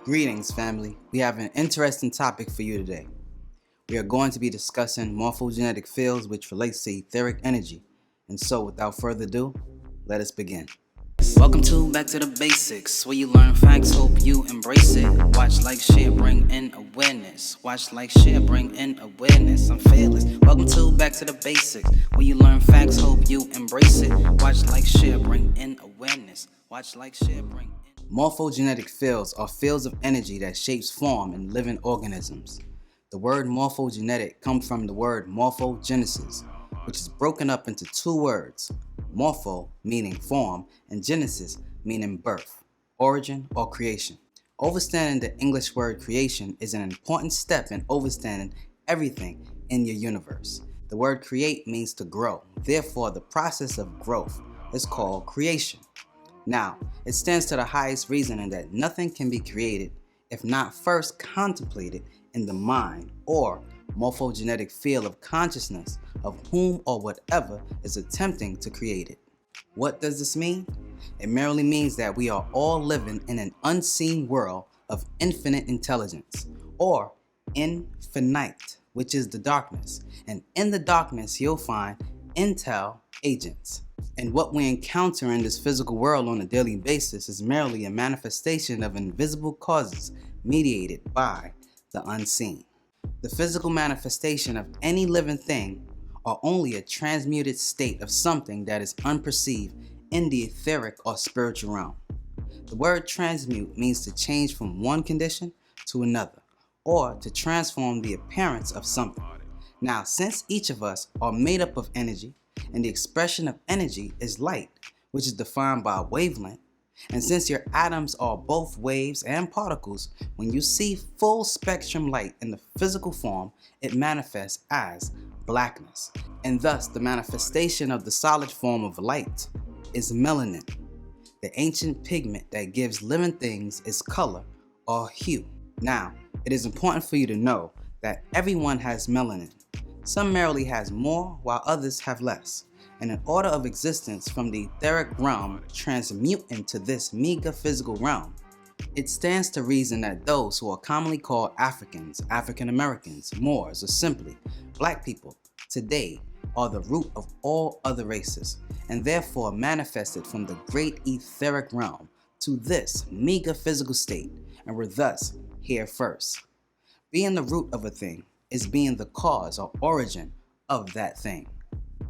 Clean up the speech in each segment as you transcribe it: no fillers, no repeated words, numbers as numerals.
Greetings, family. We have an interesting topic for you today. We are going to be discussing morphogenetic fields, which relates to etheric energy. And so, without further ado, let us begin. Welcome to Back to the Basics, where you learn facts, hope you embrace it. Watch, like, share, bring in awareness. Watch, like, share, bring in awareness. I'm fearless. Welcome to Back to the Basics, where you learn facts, hope you embrace it. Watch, like, share, bring in awareness. Watch, like, share, bring in. Morphogenetic fields are fields of energy that shapes form in living organisms. The word morphogenetic comes from the word morphogenesis, which is broken up into two words, morpho meaning form and genesis meaning birth, origin, or creation. Understanding the English word creation is an important step in understanding everything in your universe. The word create means to grow, therefore the process of growth is called creation. Now, it stands to the highest reasoning that nothing can be created if not first contemplated in the mind or morphogenetic field of consciousness of whom or whatever is attempting to create it. What does this mean? It merely means that we are all living in an unseen world of infinite intelligence, or infinite, which is the darkness. And in the darkness, you'll find intel agents. And what we encounter in this physical world on a daily basis is merely a manifestation of invisible causes mediated by the unseen. The physical manifestation of any living thing are only a transmuted state of something that is unperceived in the etheric or spiritual realm. The word transmute means to change from one condition to another, or to transform the appearance of something. Now, since each of us are made up of energy, and the expression of energy is light, which is defined by wavelength, and since your atoms are both waves and particles, when you see full spectrum light in the physical form, it manifests as blackness. And thus, the manifestation of the solid form of light is melanin, the ancient pigment that gives living things its color or hue. Now, it is important for you to know that everyone has melanin. Some merely has more, while others have less. And an order of existence from the etheric realm transmute into this meager physical realm. It stands to reason that those who are commonly called Africans, African Americans, Moors, or simply black people today are the root of all other races, and therefore manifested from the great etheric realm to this meager physical state, and were thus here first. Being the root of a thing is being the cause or origin of that thing.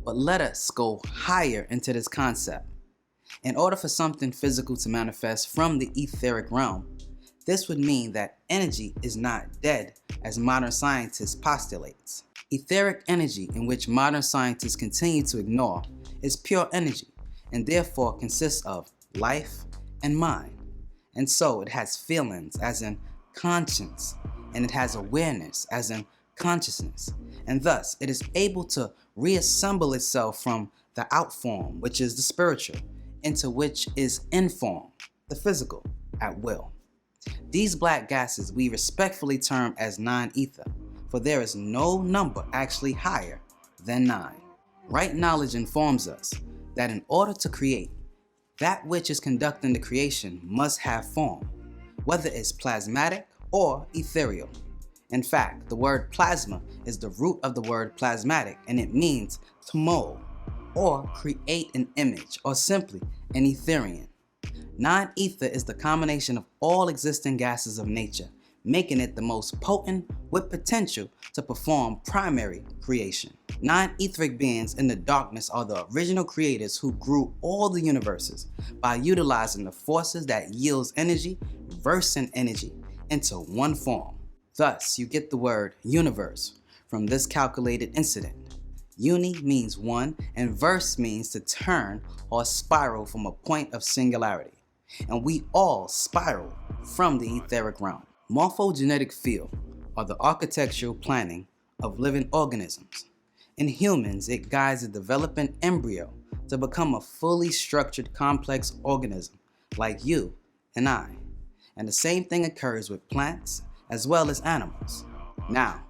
But let us go higher into this concept. In order for something physical to manifest from the etheric realm, this would mean that energy is not dead, as modern scientists postulates. Etheric energy, in which modern scientists continue to ignore, is pure energy, and therefore consists of life and mind. And so it has feelings, as in conscience, and it has awareness, as in consciousness, and thus it is able to reassemble itself from the out form, which is the spiritual, into which is in form, the physical, at will. These black gases we respectfully term as non-ether, for there is no number actually higher than 9. Right knowledge informs us that in order to create, that which is conducting the creation must have form, whether it's plasmatic or ethereal. In fact, the word plasma is the root of the word plasmatic, and it means to mold or create an image, or simply an etherian. Non-ether is the combination of all existing gases of nature, making it the most potent with potential to perform primary creation. Non-etheric beings in the darkness are the original creators who grew all the universes by utilizing the forces that yields energy, versing energy into one form. Thus, you get the word universe from this calculated incident. Uni means one, and verse means to turn or spiral from a point of singularity. And we all spiral from the etheric realm. Morphogenetic field are the architectural planning of living organisms. In humans, it guides the developing embryo to become a fully structured complex organism like you and I. And the same thing occurs with plants as well as animals. Now,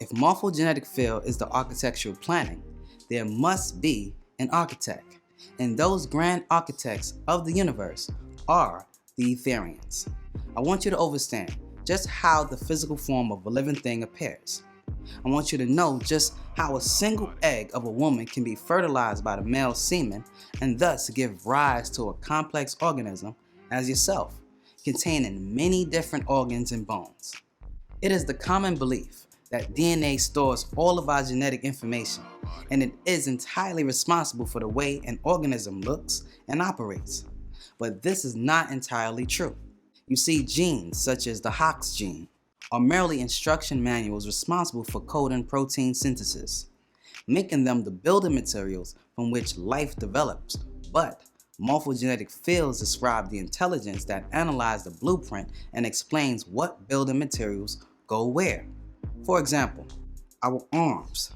if morphogenetic field is the architectural planning, there must be an architect, and those grand architects of the universe are the Etherians. I want you to understand just how the physical form of a living thing appears. I want you to know just how a single egg of a woman can be fertilized by the male semen and thus give rise to a complex organism as yourself, containing many different organs and bones. It is the common belief that DNA stores all of our genetic information, and it is entirely responsible for the way an organism looks and operates. But this is not entirely true. You see, genes such as the Hox gene are merely instruction manuals responsible for coding protein synthesis, making them the building materials from which life develops. But morphogenetic fields describe the intelligence that analyzes the blueprint and explains what building materials go where. For example, our arms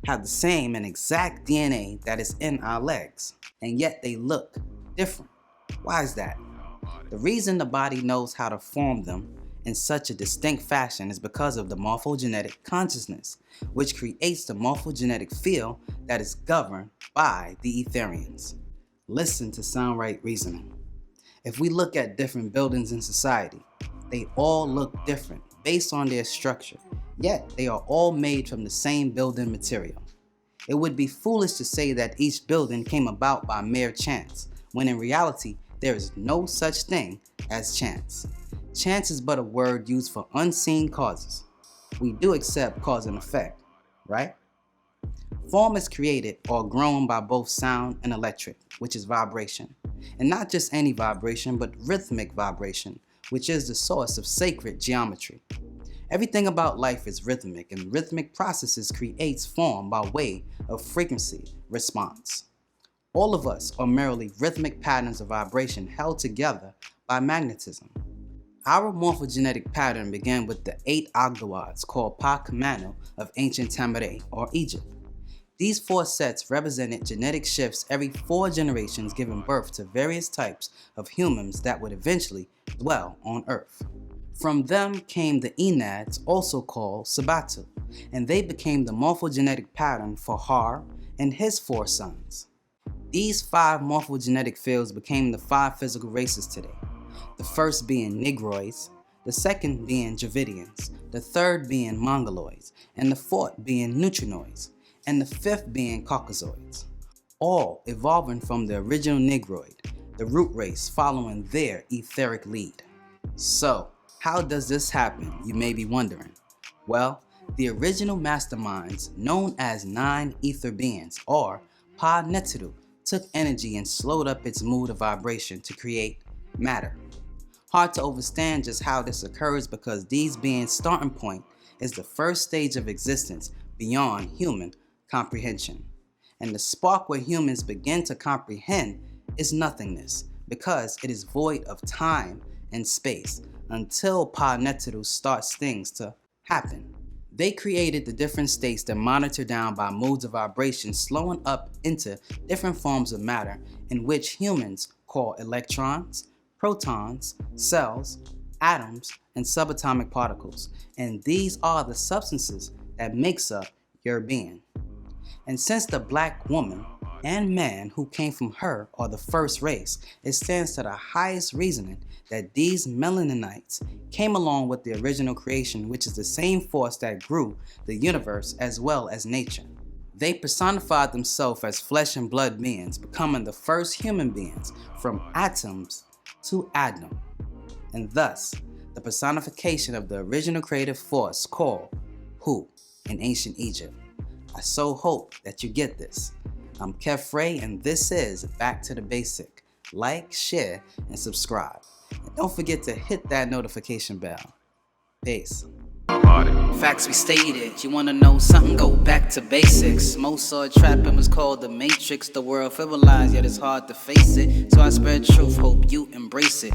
have the same and exact DNA that is in our legs, and yet they look different. Why is that? The reason the body knows how to form them in such a distinct fashion is because of the morphogenetic consciousness, which creates the morphogenetic field that is governed by the etherians. Listen to sound right reasoning. If we look at different buildings in society, they all look different based on their structure, yet they are all made from the same building material. It would be foolish to say that each building came about by mere chance, when in reality there is no such thing as chance. Chance is but a word used for unseen causes. We do accept cause and effect, right? Form is created or grown by both sound and electric, which is vibration. And not just any vibration, but rhythmic vibration, which is the source of sacred geometry. Everything about life is rhythmic, and rhythmic processes creates form by way of frequency response. All of us are merely rhythmic patterns of vibration held together by magnetism. Our morphogenetic pattern began with the 8 Ogdoads called Pa-Kamanu of ancient Tamaray or Egypt. These 4 sets represented genetic shifts every 4 generations, giving birth to various types of humans that would eventually dwell on Earth. From them came the Enads, also called Sabatu, and they became the morphogenetic pattern for Har and his 4 sons. These 5 morphogenetic fields became the 5 physical races today. The first being Negroids, the second being Dravidians, the third being Mongoloids, and the fourth being Neutrinoids, and the fifth being Caucasoids, all evolving from the original Negroid, the root race following their etheric lead. So, how does this happen, you may be wondering? Well, the original masterminds, known as 9 ether beings, or Pa-Neteru, took energy and slowed up its mood of vibration to create matter. Hard to understand just how this occurs because these beings' starting point is the first stage of existence beyond human comprehension. And the spark where humans begin to comprehend is nothingness, because it is void of time and space until Pa-Neteru starts things to happen. They created the different states that monitor down by modes of vibration, slowing up into different forms of matter in which humans call electrons, protons, cells, atoms, and subatomic particles. And these are the substances that makes up your being. And since the black woman and man who came from her are the first race, it stands to the highest reasoning that these melaninites came along with the original creation, which is the same force that grew the universe as well as nature. They personified themselves as flesh and blood beings, becoming the first human beings from atoms to Adam, and thus the personification of the original creative force called Hu in ancient Egypt. I so hope that you get this. I'm Kev Ray, and this is Back to the Basic. Like, share, and subscribe. And don't forget to hit that notification bell. Peace. Facts we stated. You wanna know something? Go back to basics. Mozart trapping was called the Matrix. The world civilized, yet it's hard to face it. So I spread truth, hope you embrace it.